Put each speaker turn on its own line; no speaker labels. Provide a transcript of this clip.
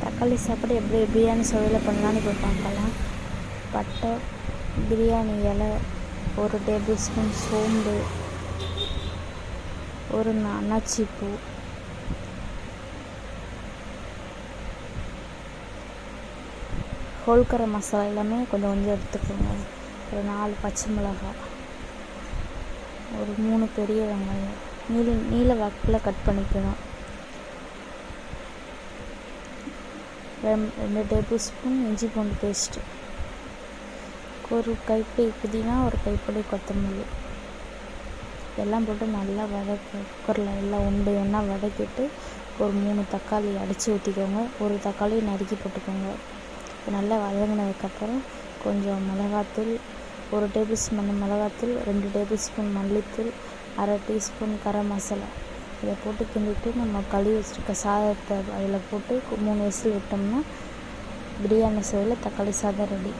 தக்காளி சாப்பாடு எப்படி பிரியாணி சுவையில் பண்ணலான்னு இப்போ பார்க்கலாம். பட்டை, பிரியாணி இலை, 1 டேபிள் ஸ்பூன் சோம்பு, ஒரு அன்னாச்சிப்பூ, ஹோல்கரம் மசாலா எல்லாமே கொஞ்சம் கொஞ்சம் எடுத்துக்கோங்க. ஒரு 4 பச்சை மிளகாய், ஒரு 3 பெரிய வெங்காயம் நீல வாக்கில் கட் பண்ணிக்கணும். 2 டேபிள் ஸ்பூன் இஞ்சி பூண்டு பேஸ்ட்டு, ஒரு கைப்பிடி புதினா, ஒரு கைப்பிடி கொத்தமல்லி எல்லாம் போட்டு நல்லா குக்கரில் எல்லாம் ஒன்றா வதக்கிட்டு ஒரு 3 தக்காளி அடித்து ஊற்றிக்கோங்க. ஒரு தக்காளி நறுக்கி போட்டுக்கோங்க. நல்லா வதங்கினதுக்கப்புறம் கொஞ்சம் மிளகாத்தூள், 1 டேபிள் ஸ்பூன் மிளகாத்தூள், 2 டேபிள் ஸ்பூன் மல்லித்தூள், 1/2 டீஸ்பூன் கரம் மசாலா இதை போட்டு கிண்டிட்டு நம்ம கழுவி வச்சுருக்க சாதத்தை அதில் போட்டு 3 விசில் விட்டோம்னா பிரியாணி சுவையில் தக்காளி சாதம் ரெடி.